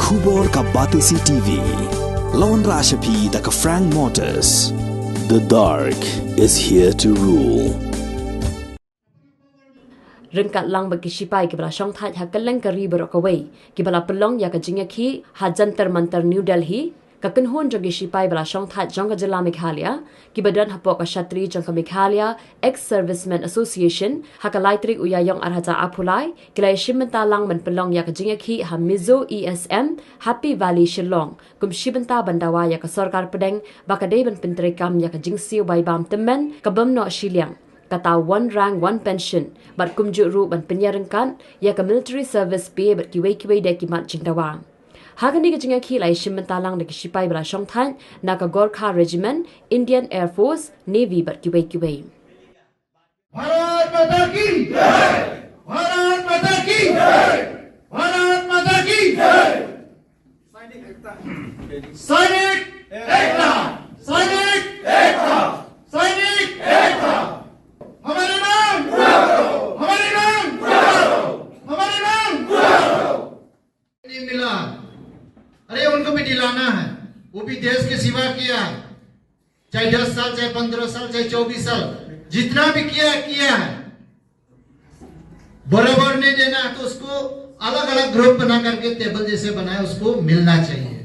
Kubor ka Batisi TV. Lawan Rashapi da ka Frank Motors. The dark is here to rule. Rengkat lang bagi sipai kibala syongthaj hakaleng kari berokawai kibala pelong ya kajingya ki hajantar mantar New Delhi kakenhun jogi sipai bala syongthaj jongka jela Meghalaya kibadan hapok ka Shatri jongka Meghalaya Ex-Servicemen Association hakalaitrik uyayong arhaja apulai kilai shimenta lang man pelong ya kajingya ki hamizo ESM Happy Valley Shillong kum shibenta bandawa ya ka sarkar pedeng bakadei ban pentrikam ya kajingsiu baibam temen kabamno shiliang kata one rank one pension bat kumjuk ru ban penyarengkan ya ka military service pay bat kiwei de kimat jingdawa hagani ka jinga khi lai shimentalang de sipai bala shongthan na ka Gorkha Regiment Indian Air Force Navy bat kiwei Bharat माता की जय भारत माता की जय भारत माता की जय सैनिक एकता सैनिक एकता सैनिक एकता हमारे नाम हमारे नाम हमारे नाम नहीं मिला। अरे उनको भी दिलाना है, वो भी देश की सेवा किया, चाहे 10 साल चाहे 15 साल चाहे 24 साल जितना भी किया है बराबर नहीं देना तो उसको अलग अलग ग्रुप बना करके टेबल जैसे बनाए उसको मिलना चाहिए।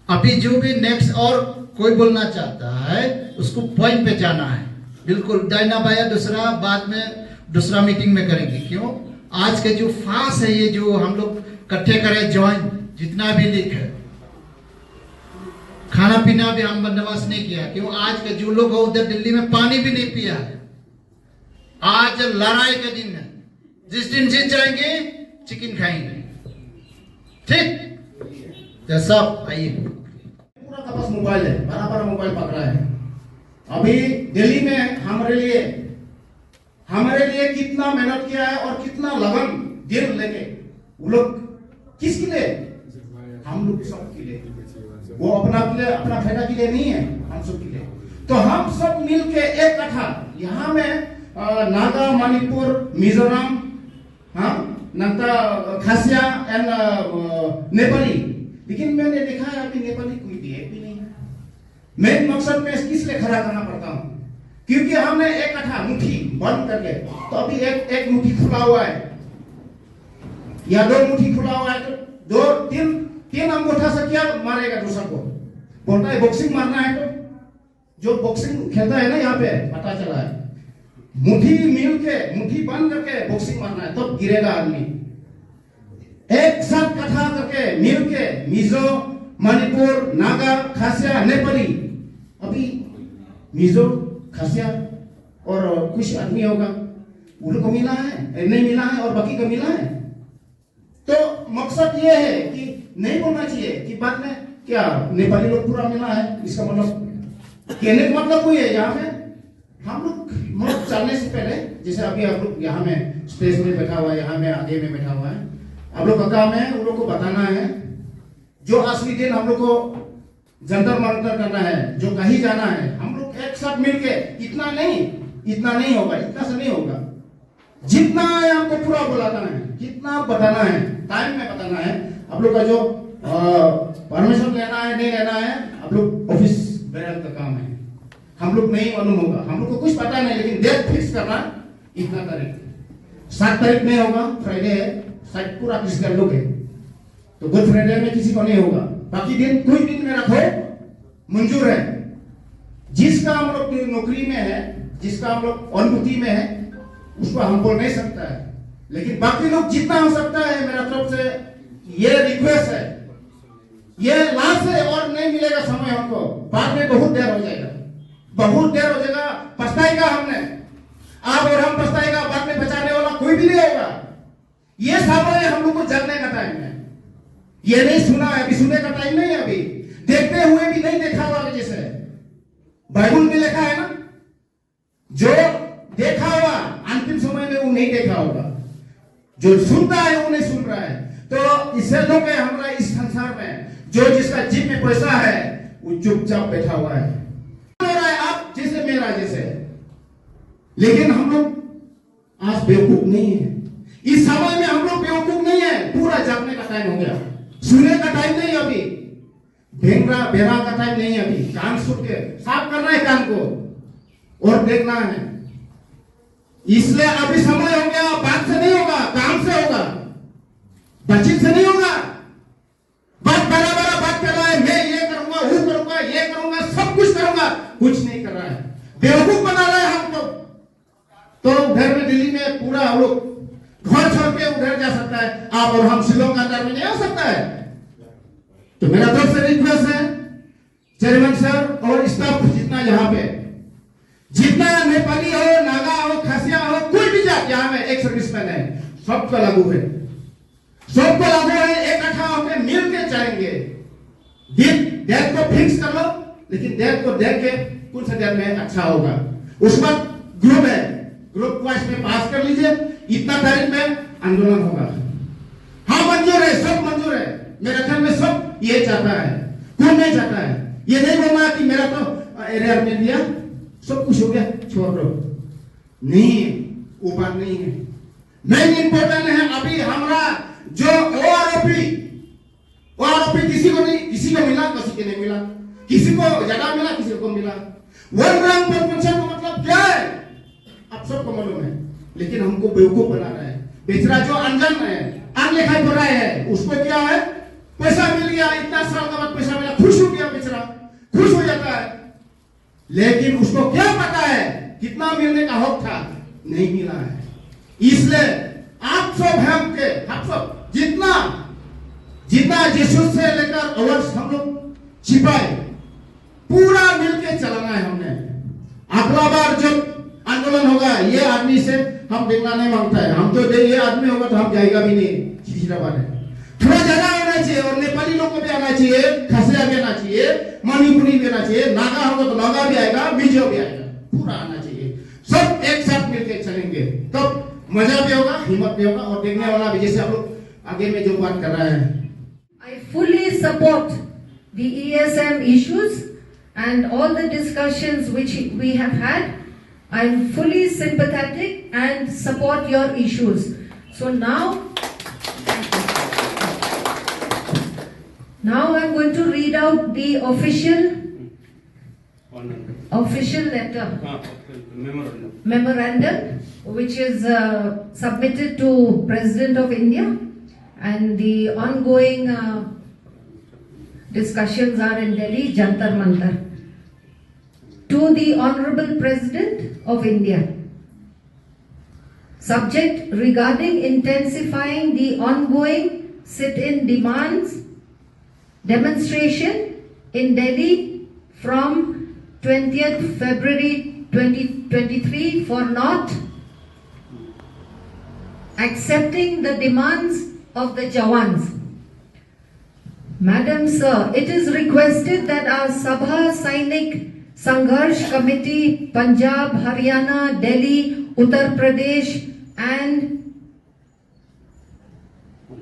अभी जो भी नेक्स्ट और कोई बोलना चाहता है उसको पॉइंट पे जाना है बिल्कुल। डायना बाया दूसरा बाद में दूसरा मीटिंग में करेंगे। क्यों आज के जो फास्ट है ये जो हम लोग इकट्ठे करें ज्वाइन जितना भी लिख है खाना पीना भी हम बंदोबस्त नहीं किया। क्यों आज के जो लोग उधर दिल्ली में पानी भी नहीं पिया है। आज लड़ाई के दिन है, जिस दिन जीत जाएंगे चिकन खाएंगे। ठीक तो सब आइए। पूरा का पास मोबाइल है, बड़ा मोबाइल पकड़ा है। अभी दिल्ली में हमारे लिए कितना मेहनत किया है और कितना लगन दिल लेके वो लोग किसके लिए, हम लोग सब के लिए। वो अपना फायदा के लिए नहीं है, हम सब के लिए। तो हम सब मिलके एक कथा यहाँ में नागा मणिपुर मिजोरम नंता खासिया एंड नेपाली। लेकिन मैंने देखा है अभी नेपाली कोई भी नहीं है। मेन मकसद में किस लिए खड़ा करना पड़ता हूँ क्योंकि हमने एक कथा मुट्ठी बंद करके तो अभी एक मुट्ठी खुला हुआ है या 2 मुट्ठी खुला हुआ है तो 2-3 अंगूठा से क्या मारेगा दूसरा को। बोलता है बॉक्सिंग मारना है तो जो बॉक्सिंग खेलता है ना यहाँ पे पता चला है मुट्ठी बंद करके बॉक्सिंग मारना है तब गिरेगा आदमी। एक साथ कथा करके मिल के मिजो मणिपुर नागा खासिया नेपाली। अभी मिजो खासिया और कुछ आदमी होगा उनको मिला है नहीं मिला है और बाकी को मिला है। तो मकसद ये है कि नहीं बोलना चाहिए कि बाद में क्या नेपाली लोग पूरा मिला है। इसका मतलब कहने का मतलब कोई है यहाँ में हम लोग चलने से पहले जैसे अभी आप लोग यहाँ में स्टेज में बैठा हुआ है, यहाँ में आगे में बैठा हुआ है, आप लोग का काम है उन लोग को बताना है जो असली दिन हम लोग को जंतर मंतर करना है, जो कहीं जाना है। हम लोग एक साथ मिलके इतना नहीं होगा, इतना से नहीं होगा। जितना है हमको पूरा बुलाना है, कितना बताना है, टाइम में बताना है। आप लोग का जो परमिशन लेना है नहीं लेना है आप लोग ऑफिस बैरल का काम है। हम लोग नहीं मालूम होगा, हम लोग को कुछ पता नहीं, लेकिन डेट फिक्स करना इतना तारीख 7 तारीख में होगा, फ्राइडे है, शायद पूरा फिक्स कर लोगे तो गुड फ्राइडे में किसी को नहीं होगा। बाकी दिन कोई दिन में रखो मंजूर है। जिसका हम लोग नौकरी में है, जिसका हम लोग अनुभूति में है उसको हम बोल नहीं सकता है, लेकिन बाकी लोग जितना हो सकता है मेरा तरफ से ये रिक्वेस्ट है। ये लास्ट है और नहीं मिलेगा समय हमको, बाद में बहुत देर हो जाएगा पछताएगा हमने आप और हम पछताएगा। बाद में बचाने वाला कोई भी नहीं होगा। ये समय हम लोग को जगने का टाइम है। ये नहीं सुना है, अभी सुनने का टाइम नहीं है, अभी देखते हुए भी नहीं देखा हुआ। जैसे बाइबल में लिखा है ना, जो देखा हुआ अंतिम समय में वो नहीं देखा होगा, जो सुनता है वो नहीं सुन रहा है। तो इससे लोग है हमारा इस संसार में जो जिसका जेब में पैसा है वो चुपचाप बैठा हुआ है, आप जैसे मेरा जैसे। लेकिन हम लोग आज बेवकूफ नहीं है, इस समय में हम लोग बेवकूफ नहीं है, पूरा जागने टाइम नहीं अभी, भेंगरा बेरा का टाइम नहीं अभी। कान सुन के साफ करना है कान को और देखना है। इसलिए अभी समय हो गया, बात से नहीं होगा, काम से होगा, बातचीत से नहीं होगा। बात बड़ा बड़ा बात कर रहा है, मैं ये करूंगा, वो करूंगा, ये करूंगा, सब कुछ करूंगा, कुछ नहीं कर रहा है, बेवकूफ बना रहा है हमको। तो उधर में दिल्ली में पूरा हम लोग घर छोड़ के उधर जा सकता है, आप और हम शिलोंग अंदर में नहीं आ सकता है। तो मेरा तरफ से रिक्वेस्ट है चेयरमैन सर और स्टाफ जितना यहाँ पे, जितना नेपाली हो, नागा हो, खासिया हो, कोई भी जात यहाँ में एक सर्विसमैन है, सबको लागू है, सबको लागू है। इकट्ठा होकर मिल के चलेंगे। डेट को फिक्स कर लो, लेकिन डेट को देख के कौन सा डेट में अच्छा होगा। उस बाद ग्रुप है, ग्रुप वाइज में पास कर लीजिए, इतना तारीख में आंदोलन होगा। हाँ मंजूर है, सब मंजूर है। मेरे ख्याल में सब ये चाहता है, कौन नहीं चाहता है। ये नहीं बोलना कि मेरा तो एरिया में दिया, सब कुछ हो गया, छोड़ दो, नहीं है, वो बात नहीं है। मेन इंपॉर्टेंट है अभी हमारा जो ओआरओपी किसी को नहीं, किसी को मिला, किसी को नहीं मिला, किसी को ज्यादा मिला, किसी को मिला। 1 ग्राम पर पर्सन का मतलब क्या है आप सबको मालूम है, लेकिन हमको बेवकूफ बना रहा है। बेचारा जो अनजान है, अनलिखा पढ़ा है, उसको क्या है, पैसा मिल गया, इतना साल के बाद पैसा मिला, खुश हो गया, बेचारा खुश हो जाता है। लेकिन उसको क्या पता है कितना मिलने का हक था, नहीं मिला है। इसलिए आप सब हम सब जितना यीशु से लेकर और हम लोग छिपाए पूरा मिलके चलाना है हमने। अगला बार जब आंदोलन होगा, ये आदमी से हम देखना नहीं मांगता है, हम तो ये आदमी होगा तो हम जाएगा भी नहीं, चिचिराबाद है। थोड़ा ज्यादा आना चाहिए और नेपाली लोग को भी आना चाहिए, खासिया भी आना चाहिए, मणिपुरी भी आना चाहिए, नागा होगा तो नागा भी आएगा, मिजो भी आएगा, पूरा आना चाहिए। सब एक साथ मिलकर चलेंगे, तब मजा भी होगा, हिम्मत भी होगा और देखने वाला भी, जैसे आप लोग आगे में जो बात कर रहे हैं। I fully support the ESM issues and all the discussions which we have had. I'm fully sympathetic and support your issues. So now I'm going to read out the official letter, memorandum, which is submitted to President of India, and the ongoing discussions are in Delhi, Jantar Mantar. To the Honorable President of India, subject regarding intensifying the ongoing sit-in demands demonstration in Delhi from 20th February 2023 for not accepting the demands of the Jawans. Madam Sir, it is requested that our Sabha Sainik Sangharsh Committee, Punjab, Haryana, Delhi, Uttar Pradesh and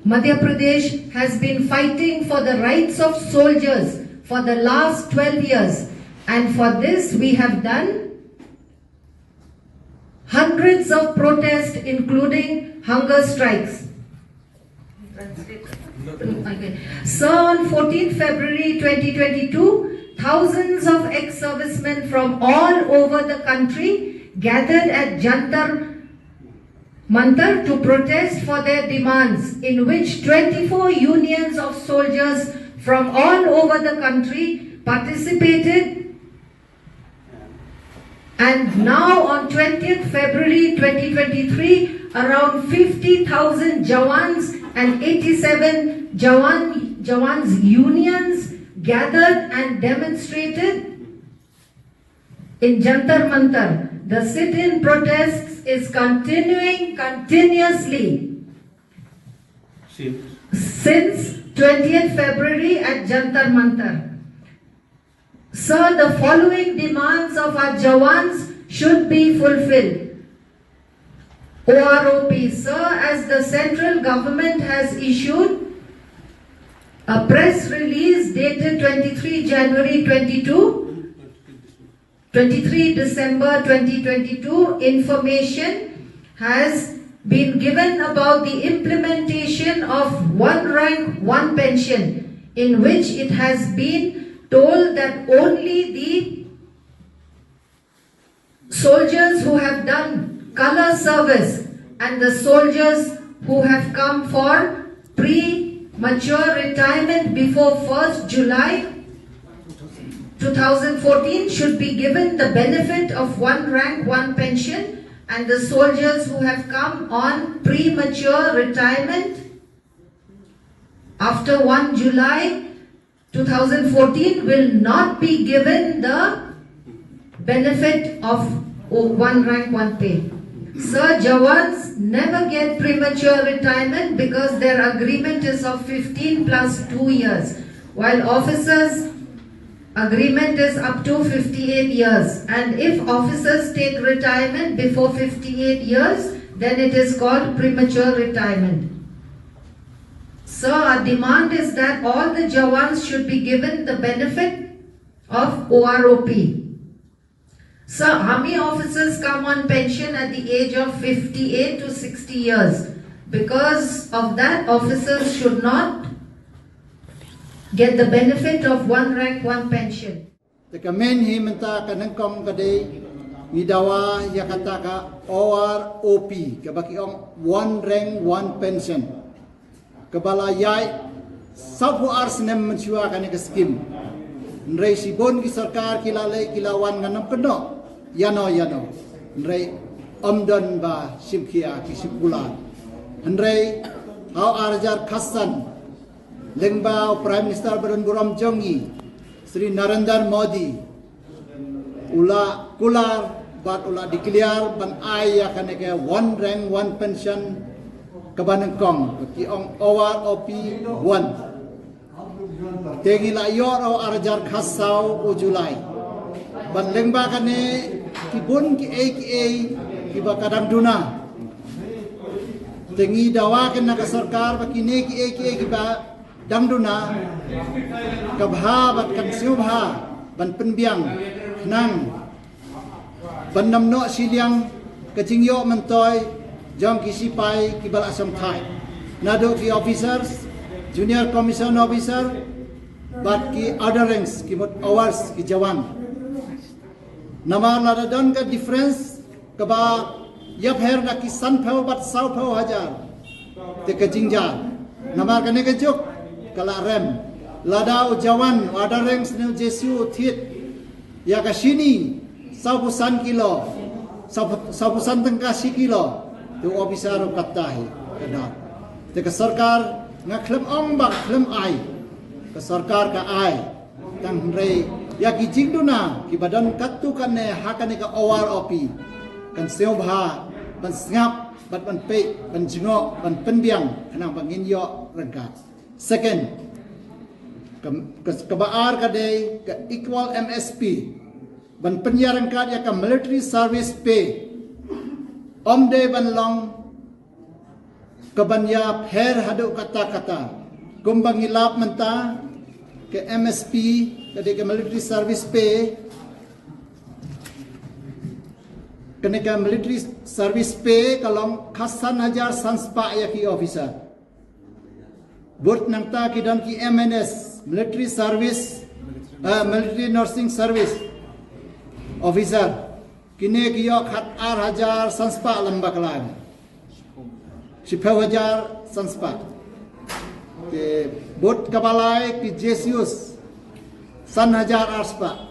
Madhya Pradesh has been fighting for the rights of soldiers for the last 12 years, and for this we have done hundreds of protests including hunger strikes. So on 14th February 2022, thousands of ex-servicemen from all over the country gathered at Jantar Mantar to protest for their demands, in which 24 unions of soldiers from all over the country participated. And now on 20th February 2023, around 50,000 Jawans and 87 Jawans unions gathered and demonstrated in Jantar Mantar. The sit-in protests is continuing continuously since 20th February at Jantar Mantar. Sir, the following demands of our Jawans should be fulfilled. OROP, sir, as the central government has issued a press release dated 23 January 23 December 2022, information has been given about the implementation of one rank, one pension in which it has been told that only the soldiers who have done color service and the soldiers who have come for premature retirement before 1st July 2014 should be given the benefit of 1 rank, 1 pension, and the soldiers who have come on premature retirement after 1 July 2014 will not be given the benefit of 1 rank, 1 pay. Sir, Jawans never get premature retirement because their agreement is of 15 plus 2 years, while officers' agreement is up to 58 years. And if officers take retirement before 58 years, then it is called premature retirement. So our demand is that all the Jawans should be given the benefit of OROP. So army officers come on pension at the age of 58 to 60 years. Because of that, officers should not get the benefit of 1 rank, 1 pension. The kamen himenta kanengkom kade midawa yakataka OROP kabaki ong 1 rank 1 pension kabala yai sabu arsnem menchua kane ke skim nrei sibon ki sarkar kilale kilawan nganam keno yano nrei omdon ba simkia ki simpulan nrei hau arjar khasan lengba Prime Minister Baron Guram Jongi Sri Narendra Modi ula kular bat ula declare ban ai yakane ke 1 rank 1 pension kabanengkong ki ong OROP 1 tengi la yor o arjar khasau u Julai ban lengba kane ki bun ki ki ba kadang duna tengi dawa ken ka sarkar ba kine ki ba dangduna kabha bat kan siubha ban penbiang nang ban namno siliang kejingyo mentoy jong kisipai kibal asam thai nado ki officers junior commission officer bat ki other ranks ki mot hours ki jawan namar ladadan ka difference kaba yap her na ki san phau bat sau phau hajar te kejingja namar kane ke jok kala rem ladau jawan ada ranks ne jesu thit ya ka sini sabusan kilo sabusan tengkasi kilo tu officer katahi kadar te ka sarkar nga klem ong bak klem ai ka sarkar ka ai tang rei ya ki jingduna ki badan katu kan ne hakane ka OROP kan seobha ban ngap bat ban pe ban jingo ban penbiang kanang bangin yo rengkat. Second, kebaar kadai ke equal MSP ban penyarang kad ya ka military service pay omde ban long kabanya her hadu kata kumbang hilap menta ke MSP kadai ke military service pay kene ka military service pay kalong khasan hajar sanspa ya ki officer Burt nangta ki dan ki MNS military service military nursing service officer kine ki yo khat ar hajar sanspa lamba kalang Shiphaw hajar sanspa ke burt kabalai ki jesius san hajar arspa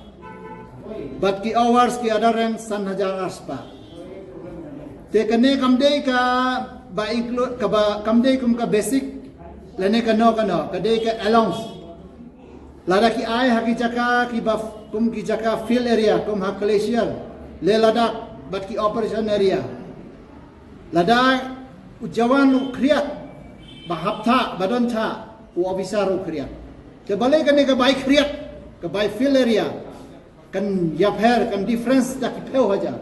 but ki hours ki other rank san hajar arspa te kane kamde ka ba include ka ba kamde kum ka basic lene kano kadai ke allowance lada ki ai haki jaka ki baf kum ki jaka field area kum hak glacier le ladak bat ki operation area lada ujawan u kriat bahapta badon tha u officer u kriat ke bale kane ke bai kriat ke bai field area kan yapher kan difference dak peu haja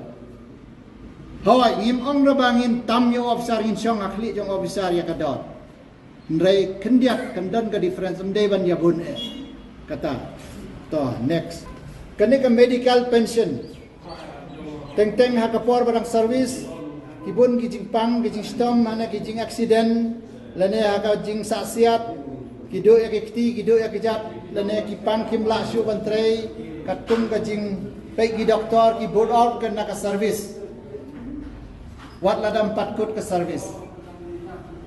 hawa im ong rabangin tam yo officer in song akhli jong officer ya kadot Nrei kendiak kendan ke difference mdei ban ya bun kata to next kene ke medical pension teng ha kapor barang service kibun ki jingpang ki jingstom mana ki jing accident lane ha ka jing saksiat kido ya kiti kido ya kejat lene ki pan kim la shu bantrei katum kajing pe ki doktor ki board out kena ka service wat ladam patkut ke service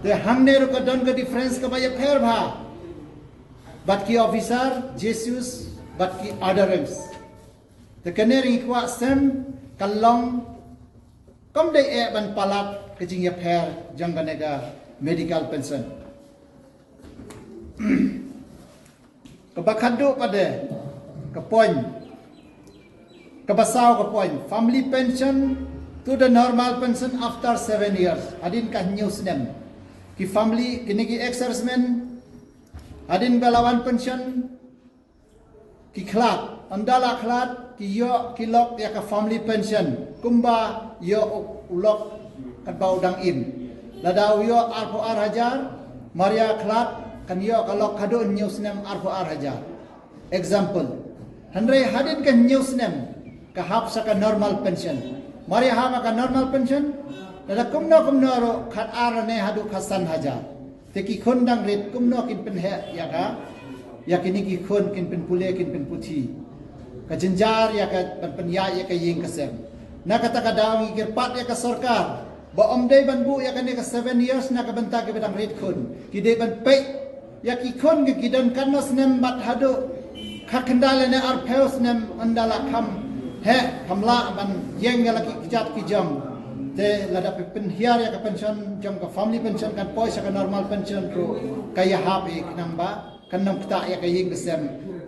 de hamne ro ka don ka difference ka baya pher bha bat ki officer Jesus bat ki other ranks de kaneri kwa sem kalong kom de e ban palat kajing ya pher jang kanega medical pension Kebakadu pada kepoin kebasau kepoin family pension to the normal pension after 7 years adin kah news nem ki family kini ki ex-servicemen adin balawan pension ki klat andala klat ki yo ki lok ya ka family pension kumba yo ulok kat bau dang im ladau yo arpo ar hajar maria klat kan yo kalau kado news nem arpo ar hajar example handre hadin kan news nem ka hap sa ka normal pension mari ha ka normal pension dala kumno ro khat ar ne hadu khasan hajar teki khondang ret kumno kin pen he ya ka ya kini ki khon kin pen pule kin pen puthi ka jenjar ya ka pen ya ka ying kasem na kata ka daw ngikir pat ya ka sarkar ba omdai ban bu ya kani ka 7 years na ka banta ke bedang ret khon ki de ban pe ya ki khon ke kidan kanos nem bat hadu khakendale ne ar peus nem andala kham he kamla ban yeng la ki jat ki jam te lada pen hiar ya ka pension jam ka family pension kan poisa ka normal pension ko kaya hapi kinang ba kanam kita ya ka yeng kesem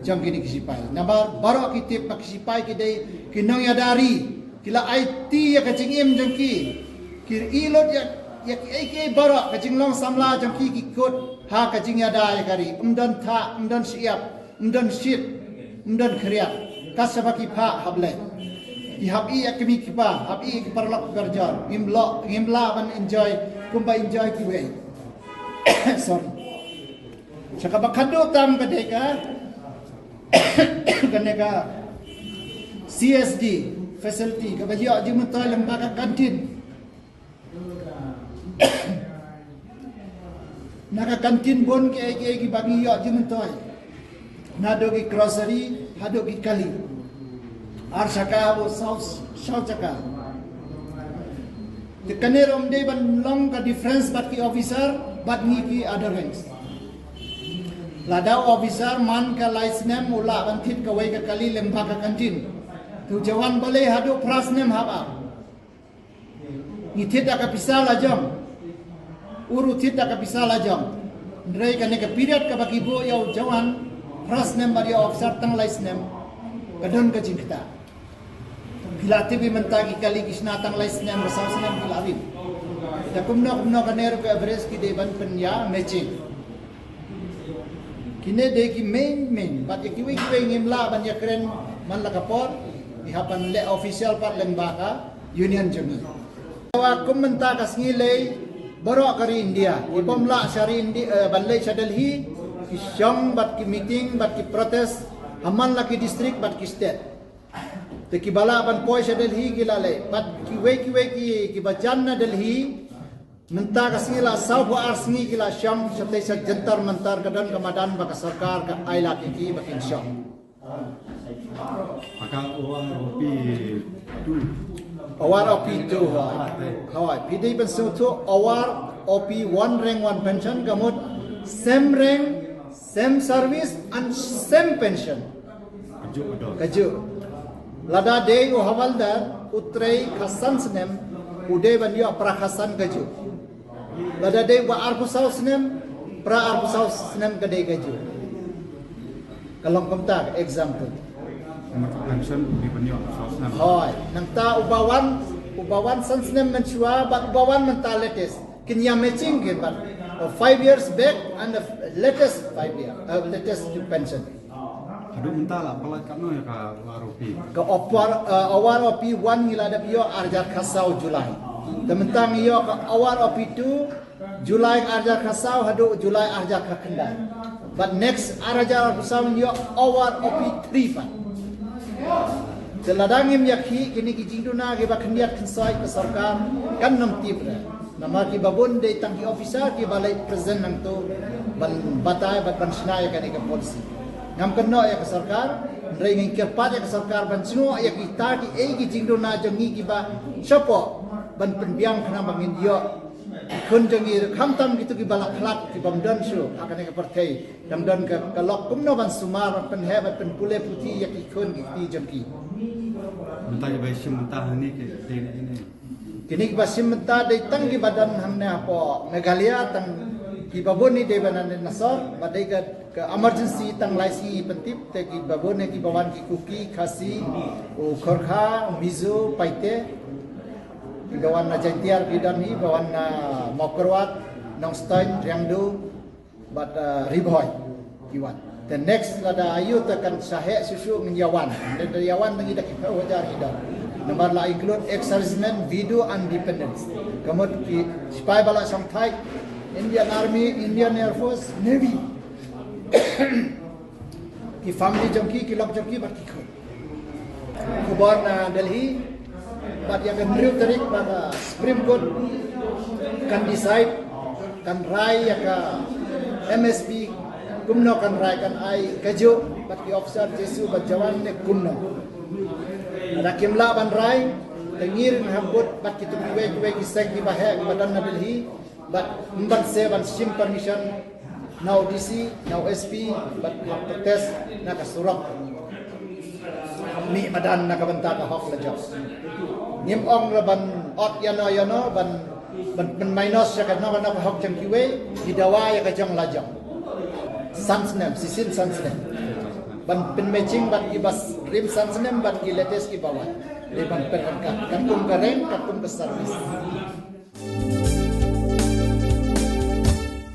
jam kini kisipai nabar baro ki tip pa kisipai ki dei kinong ya dari kila IT ya ka jingim jam ki kir ilot ya ki baro ka jinglong samla jam ki kot ha ka jing ya da ya kari umdan tha umdan siap umdan shit umdan kriya kasabaki pha hable ki habi akmi kipa habi parlok berjar imla ban enjoy kumba enjoy ki way sorry saka bakado tam kadeka kaneka CSD facility ka bayo jimutoy lembaga kantin naka kantin bon ki bagi yo jimutoy nado ki grocery hado ki kali ar saka wo sau chaka the kanerom de ban long ka difference bat ki officer bat ni ki other ranks ladau officer man ka license mula ban thit ka wai ka kali lemba ka kantin tu jawan bale hado prasnem haba ni thit ka pisala jam uru thit ka pisala jam ndrei ka ne ka period ka baki bo yo jawan prasnem bari officer tang license kadon ka jingta pilati bi mentagi kali kisna tang license rasau senam pilawin da kumno kanero ka average ki de ban penya matching kine de ki main bat ki wi ngimla ban ya kren man la kapor ihapan le official part lembaga union jami wa kumenta kasngile baro kari India ibomla syari India balai Delhi ki syong bat ki meeting bat ki protest aman la ki district bat ki state te ki bala ban poi Delhi gilale bat ki we ki bajan na Delhi menta kasngila sau bo arsngi gila syong sate sa jantar mantar kadan kamadan baka sarkar ka aila ki bakin syong maka awar OP2 hawai pidi pensiun tu awar OP1 rank 1 pension gamut same rank same service and same pension kaju lada day o hawaldar utrei khasan senem ude banyo prakhasan kaju lada day wa arbusau senem pra arbusau senem gade kaju kalong komtak example pension di penyo sosna hoy nangta ubawan sansnem menchua but ubawan mental latest kinya matching ke but 5 years back and the latest 5 year latest pension adu mentala pelat kanu ya ka waropi ke awar OP1 ngila da bio arjar khasau Julai tementang yo ke awar OP2 Julai arjar khasau hadu Julai arjar khakendai but next arjar khasau yo awar OP3 pan Teladangim yakhi kini ki jingduna ke bakhendiat khensai ke sarkar kan nam tip nama ki babon de tangki officer ki balai present nang to ban batai ban sinai kan ke polisi ngam keno ya ke sarkar ring kirpat ya ke sarkar ban semua ya kita ki ki jingdo na jangi ki ba sopo ban penbiang kana bangin yo kun jangi kham tam gitu ki balak khlak ki bam dan su akan ke partai dam dan ke lok kumno ban sumar ban he ban pule puti ya ki kun ki jangi Mentah ke bayi mentah ni ke ini. Kini basim mentah dari tanggi badan hamne apa Meghalaya tang ki babon ni de banan nasar badai ke emergency tang laisi pentip te ki babon ki bawan ki kuki khasi o khorkha mizo paite ki bawan na jantiar bidan ni bawan na mokrwat nongstein riangdo bat riboy kiwan the next lada ayu tekan sahe susu nyawan dan yawan tangi dak ki wajar hidan Nomor la include ex-servicemen, video and dependents. Kemudian ki spy bala Shanghai, Indian Army, Indian Air Force, Navy. Ki family jangki, ki lok jangki bat ki khun. Kubar na Delhi, bat yang new tarik pada Supreme Court kan decide kan rai ya ka MSP kumno kan rai kan ai kajo bat ki officer jesu bat jawan ne kumno. Ada kimla ban rai tengir hambut bat kitu kuwe kisek di bahe badan na Delhi bat mban se ban sim permission now DC now SP bat protest na kasurak mi badan na kabanta ka hok la job nim ong ra ban ot yano ban minus ya ka na hok jang kiwe di dawa ya ka jang la jang sansnem sisin sansnem ban pen matching ban ibas rim sansnem ban ki latest ki bawah le ban perangkat katum kareng katum ke service